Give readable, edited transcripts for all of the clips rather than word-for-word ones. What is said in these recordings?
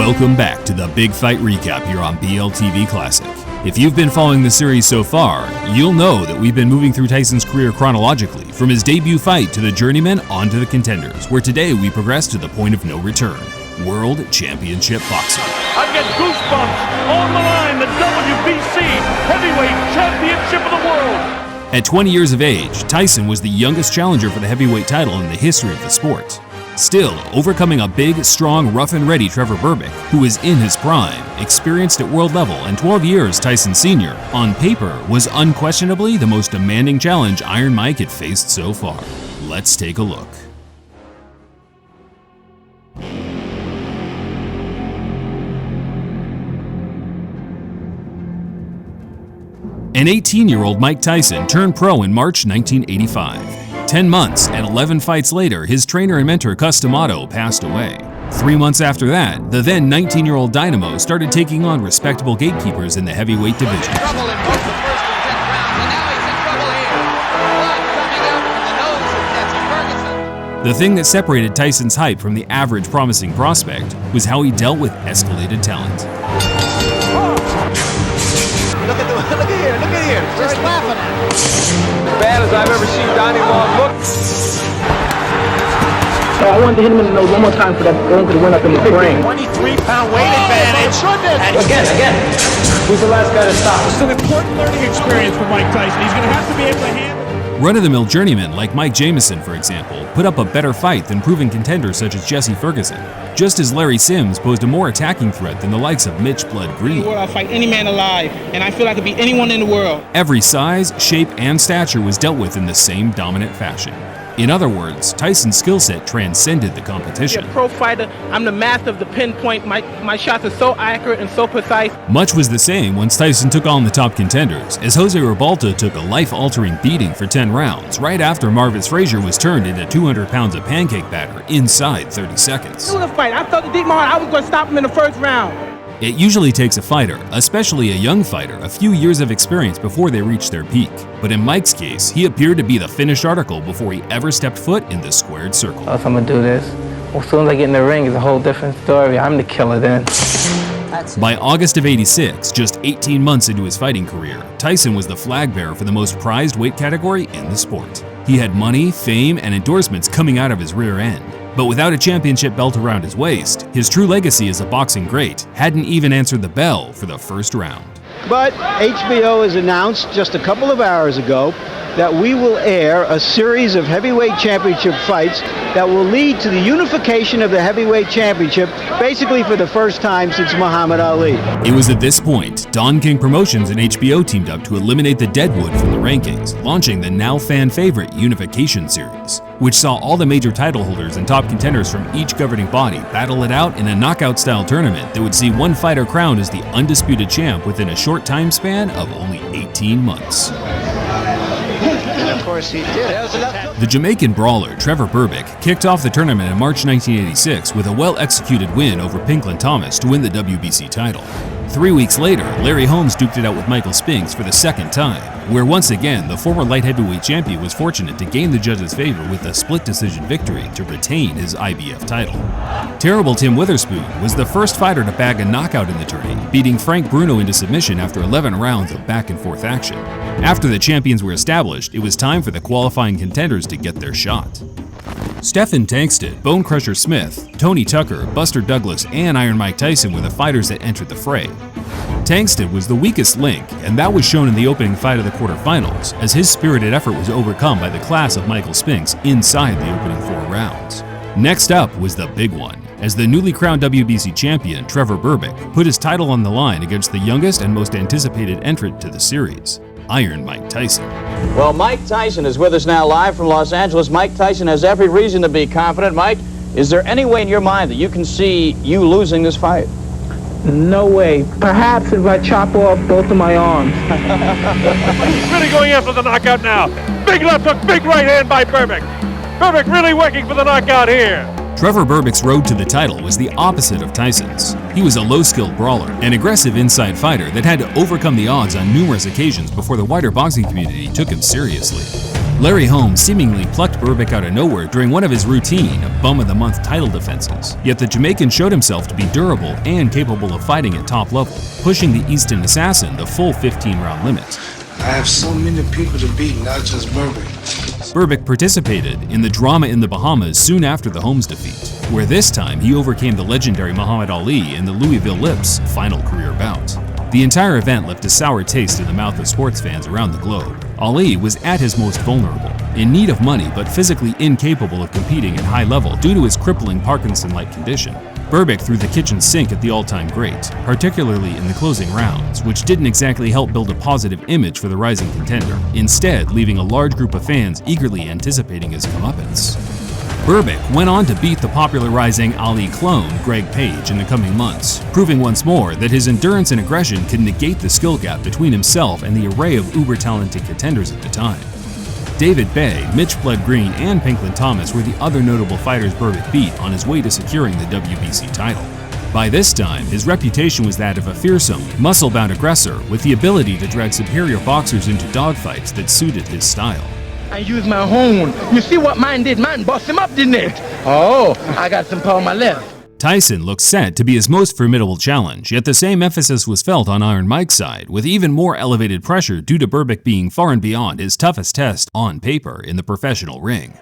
Welcome back to the Big Fight Recap here on BLTV Classic. If you've been following the series so far, you'll know that we've been moving through Tyson's career chronologically, from his debut fight to the journeyman on to the contenders, where today we progress to the point of no return, World Championship Boxing. I get goosebumps on the line, the WBC Heavyweight Championship of the World. At 20 years of age, Tyson was the youngest challenger for the heavyweight title in the history of the sport. Still, overcoming a big, strong, rough and ready Trevor Berbick, who was in his prime, experienced at world level and 12 years Tyson Sr., on paper was unquestionably the most demanding challenge Iron Mike had faced so far. Let's take a look. An 18-year-old Mike Tyson turned pro in March 1985. 10 months and 11 fights later, his trainer and mentor Cus D'Amato passed away. 3 months after that, the then 19-year-old Dynamo started taking on respectable gatekeepers in the heavyweight division. Trouble in both the first and 10th rounds, and now he's in trouble here. Blood coming out from the nose of Jesse Ferguson. The thing that separated Tyson's hype from the average promising prospect was how he dealt with escalated talent. Look at here, just laughing at him. As bad as I've ever seen Donnie Long look. So I wanted to hit him in the nose one more time for that bone could went up in the brain. 23-pound weight advantage. Again. Who's the last guy to stop? It's an important learning experience for Mike Tyson. He's going to have to be able to handle. Run-of-the-mill journeymen like Mike Jamison, for example, put up a better fight than proven contenders such as Jesse Ferguson, just as Larry Sims posed a more attacking threat than the likes of Mitch Blood Green. I'll fight any man alive, and I feel I could beat anyone in the world. Every size, shape, and stature was dealt with in the same dominant fashion. In other words, Tyson's skill set transcended the competition. I'm a pro fighter. I'm the master of the pinpoint. My shots are so accurate and so precise. Much was the same once Tyson took on the top contenders, as Jose Ribalta took a life-altering beating for 10 rounds, right after Marvis Frazier was turned into 200 pounds of pancake batter inside 30 seconds. Do the fight. I felt the deep heart. I was going to stop him in the first round. It usually takes a fighter, especially a young fighter, a few years of experience before they reach their peak. But in Mike's case, he appeared to be the finished article before he ever stepped foot in the squared circle. If I'm going to do this, as soon as I get in the ring, it's a whole different story. I'm the killer then. By August of '86, just 18 months into his fighting career, Tyson was the flag bearer for the most prized weight category in the sport. He had money, fame, and endorsements coming out of his rear end. But without a championship belt around his waist, his true legacy as a boxing great hadn't even answered the bell for the first round. But HBO has announced just a couple of hours ago that we will air a series of heavyweight championship fights that will lead to the unification of the heavyweight championship, basically for the first time since Muhammad Ali. It was at this point, Don King Promotions and HBO teamed up to eliminate the Deadwood from the rankings, launching the now fan favorite Unification Series, which saw all the major title holders and top contenders from each governing body battle it out in a knockout-style tournament that would see one fighter crowned as the undisputed champ within a short time span of only 18 months. Of course he did. The Jamaican brawler Trevor Berbick kicked off the tournament in March 1986 with a well-executed win over Pinklin Thomas to win the WBC title. 3 weeks later, Larry Holmes duked it out with Michael Spinks for the second time, where once again the former light heavyweight champion was fortunate to gain the judges' favor with a split decision victory to retain his IBF title. Terrible Tim Witherspoon was the first fighter to bag a knockout in the tourney, beating Frank Bruno into submission after 11 rounds of back-and-forth action. After the champions were established, it was time for the qualifying contenders to get their shot. Stephen Tankstead, Bone Crusher Smith, Tony Tucker, Buster Douglas, and Iron Mike Tyson were the fighters that entered the fray. Tankstead was the weakest link, and that was shown in the opening fight of the quarterfinals, as his spirited effort was overcome by the class of Michael Spinks inside the opening 4 rounds. Next up was the big one, as the newly crowned WBC champion Trevor Berbick put his title on the line against the youngest and most anticipated entrant to the series, Iron Mike Tyson. Well, Mike Tyson is with us now live from Los Angeles. Mike Tyson has every reason to be confident. Mike, is there any way in your mind that you can see you losing this fight? No way. Perhaps if I chop off both of my arms. He's really going after the knockout now. Big left hook, big right hand by Berbick. Berbick really working for the knockout here. Trevor Berbick's road to the title was the opposite of Tyson's. He was a low-skilled brawler, an aggressive inside fighter that had to overcome the odds on numerous occasions before the wider boxing community took him seriously. Larry Holmes seemingly plucked Berbick out of nowhere during one of his routine Bum of the Month title defenses, yet the Jamaican showed himself to be durable and capable of fighting at top level, pushing the Eastern Assassin the full 15-round limit. I have so many people to beat, not just Berbick. Berbick participated in the drama in the Bahamas soon after the Holmes defeat, where this time he overcame the legendary Muhammad Ali in the Louisville Lips final career bout. The entire event left a sour taste in the mouth of sports fans around the globe. Ali was at his most vulnerable, in need of money but physically incapable of competing at high level due to his crippling Parkinson-like condition. Berbick threw the kitchen sink at the all-time great, particularly in the closing rounds, which didn't exactly help build a positive image for the rising contender, instead leaving a large group of fans eagerly anticipating his comeuppance. Berbick went on to beat the popular rising Ali clone Greg Page in the coming months, proving once more that his endurance and aggression could negate the skill gap between himself and the array of uber-talented contenders at the time. David Bay, Mitch Blood Green, and Pinklin Thomas were the other notable fighters Berbick beat on his way to securing the WBC title. By this time, his reputation was that of a fearsome, muscle-bound aggressor with the ability to drag superior boxers into dogfights that suited his style. I use my horn. You see what mine did? Mine bust him up, didn't it? Oh, I got some power on my left. Tyson looked set to be his most formidable challenge, yet the same emphasis was felt on Iron Mike's side, with even more elevated pressure due to Berbick being far and beyond his toughest test on paper in the professional ring.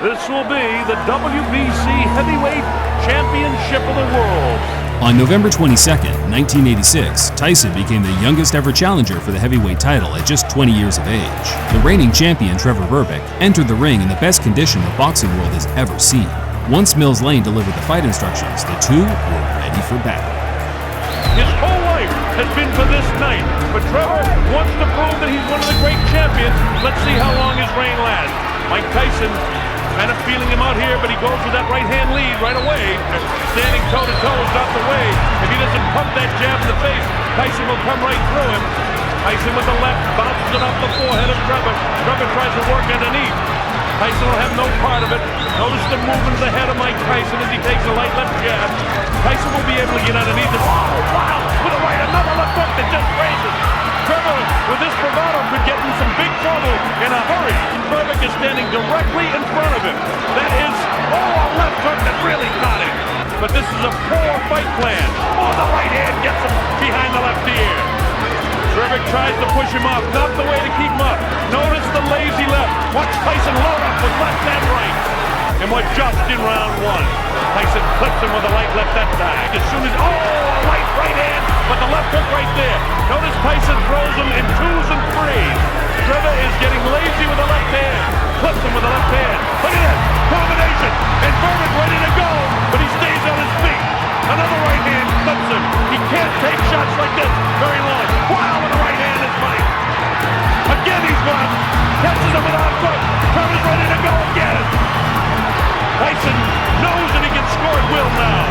This will be the WBC Heavyweight Championship of the World. On November 22, 1986, Tyson became the youngest ever challenger for the heavyweight title at just 20 years of age. The reigning champion Trevor Berbick entered the ring in the best condition the boxing world has ever seen. Once Mills Lane delivered the fight instructions, the two were ready for battle. His whole life has been for this night, but Trevor wants to prove that he's one of the great champions. Let's see how long his reign lasts. Mike Tyson kind of feeling him out here, but he goes with that right-hand lead right away. Standing toe-to-toe is not the way. If he doesn't pump that jab in the face, Tyson will come right through him. Tyson with the left, bounces it off the forehead of Trevor. Trevor tries to work underneath. Tyson will have no part of it. Notice the movement of the head of Mike Tyson as he takes a light left jab. Tyson will be able to get underneath it. Oh, wow! With a right, another left hook that just raises. Trevor, with this bravado, could get in some big trouble in a hurry. Berbick is standing directly in front of him. That is, a left hook that really caught him. But this is a poor fight plan. Oh, the right hand gets him behind the left ear. Berbick tries to push him off, not the way to keep him up. Notice the lazy left. Watch Tyson load up with left and right. And we're just in round one. Tyson clips him with a light left that time. As soon as, a light right hand, but the left hook right there. Notice Tyson throws him in twos and threes. Trevor is getting lazy with the left hand. Clips him with the left hand. Look at that combination. And Berbick ready to go, but he stays on his feet. Another right hand clips him. He can't take shots like this very long. Wow, with the right hand is money. Again he's gone. Catches him with a left hook. Trevor's ready to go again. Tyson knows that he can score at will now.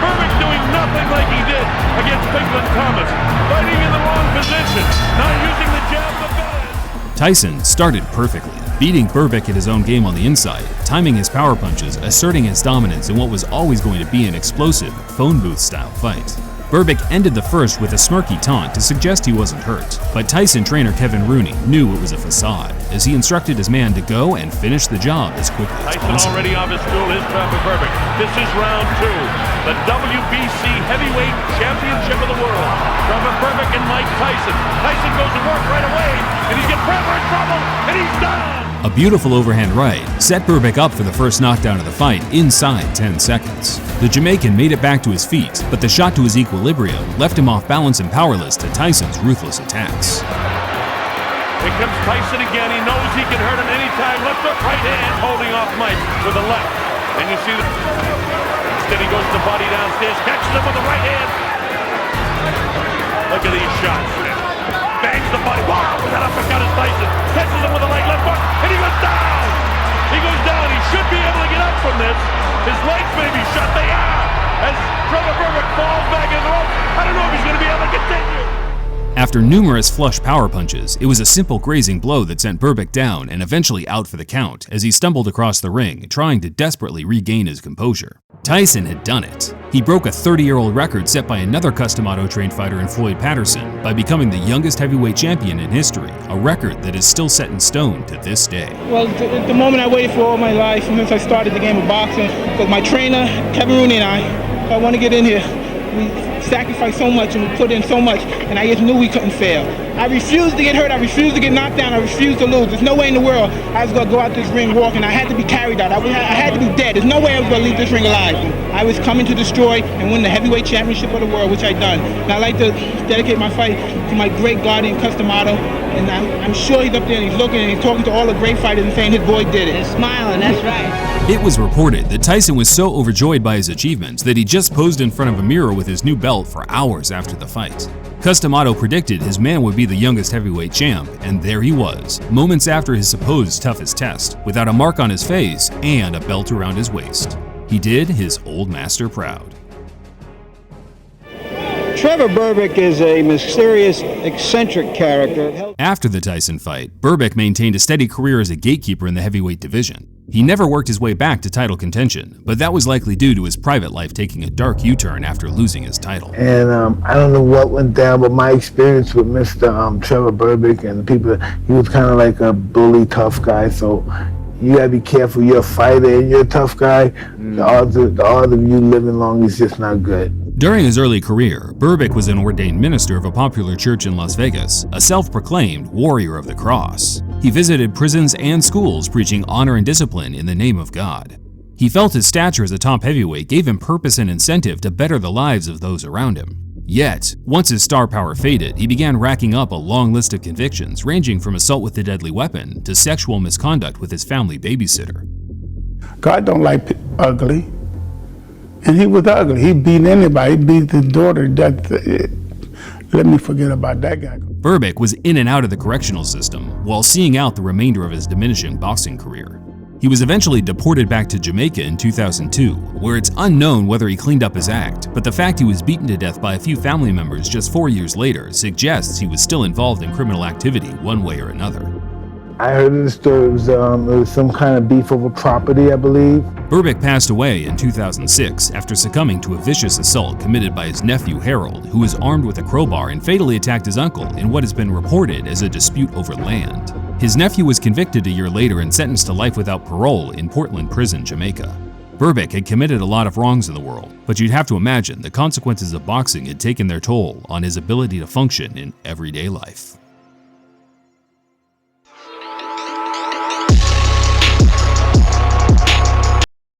Berbick doing nothing like he did against Pinklin Thomas. Fighting in the wrong position. Not using the jab the best. Tyson started perfectly, beating Berbick at his own game on the inside, timing his power punches, asserting his dominance in what was always going to be an explosive, phone booth-style fight. Berbick ended the first with a smirky taunt to suggest he wasn't hurt, but Tyson trainer Kevin Rooney knew it was a facade, as he instructed his man to go and finish the job as quickly as Tyson possible. already off his stool, his Trevor Berbick. This is round two, the WBC Heavyweight Championship of the World. Trevor Berbick and Mike Tyson. Tyson goes to work right away, and he's got Trevor in trouble, and he's down! A beautiful overhand right set Berbick up for the first knockdown of the fight inside 10 seconds. The Jamaican made it back to his feet, but the shot to his equilibrium left him off balance and powerless to Tyson's ruthless attacks. Here comes Tyson again. He knows he can hurt him anytime. Left hook, right hand, holding off Mike with the left. And you see instead he goes to the body downstairs, catches him with the right hand. Look at these shots. Bangs the body. Wow, that uppercut is Tyson. Catches him with a right left hook, and he goes down. He goes down. He should be able to get up from this. His legs may be shut. They are. As Trevor Berbick falls back in the ropes. I don't know if he's going to be able to continue. After numerous flush power punches, it was a simple grazing blow that sent Berbick down and eventually out for the count as he stumbled across the ring, trying to desperately regain his composure. Tyson had done it. He broke a 30-year-old record set by another custom auto-trained fighter in Floyd Patterson by becoming the youngest heavyweight champion in history, a record that is still set in stone to this day. Well, the moment I waited for all my life since I started the game of boxing, because my trainer, Kevin Rooney, and I want to get in here. We sacrificed so much and we put in so much, and I just knew we couldn't fail. I refused to get hurt, I refused to get knocked down, I refused to lose. There's no way in the world I was going to go out this ring walking. I had to be carried out. I had to be dead. There's no way I was going to leave this ring alive. I was coming to destroy and win the heavyweight championship of the world, which I've done. And I'd like to dedicate my fight to my great guardian, Customato, and I'm sure he's up there and he's looking and he's talking to all the great fighters and saying his boy did it. He's smiling, that's right. It was reported that Tyson was so overjoyed by his achievements that he just posed in front of a mirror with his new belt for hours after the fight. Customato predicted his man would be the youngest heavyweight champ, and there he was, moments after his supposed toughest test, without a mark on his face and a belt around his waist. He did his old master proud. Trevor Berbick is a mysterious, eccentric character. After the Tyson fight, Berbick maintained a steady career as a gatekeeper in the heavyweight division. He never worked his way back to title contention, but that was likely due to his private life taking a dark U-turn after losing his title. And I don't know what went down, but my experience with Mr. Trevor Berbick and the people, he was kind of like a bully, tough guy, so you gotta be careful. You're a fighter and you're a tough guy. The odds of you living long is just not good. During his early career, Berbick was an ordained minister of a popular church in Las Vegas, a self-proclaimed warrior of the cross. He visited prisons and schools preaching honor and discipline in the name of God. He felt his stature as a top heavyweight gave him purpose and incentive to better the lives of those around him. Yet, once his star power faded, he began racking up a long list of convictions ranging from assault with a deadly weapon to sexual misconduct with his family babysitter. God don't like ugly. And he was ugly. He beat anybody. He beat his daughter. Let me forget about that guy. Berbick was in and out of the correctional system while seeing out the remainder of his diminishing boxing career. He was eventually deported back to Jamaica in 2002, where it's unknown whether he cleaned up his act, but the fact he was beaten to death by a few family members just 4 years later suggests he was still involved in criminal activity one way or another. I heard in the story it was some kind of beef over property, I believe. Berbick passed away in 2006 after succumbing to a vicious assault committed by his nephew Harold, who was armed with a crowbar and fatally attacked his uncle in what has been reported as a dispute over land. His nephew was convicted a year later and sentenced to life without parole in Portland Prison, Jamaica. Berbick had committed a lot of wrongs in the world, but you'd have to imagine the consequences of boxing had taken their toll on his ability to function in everyday life.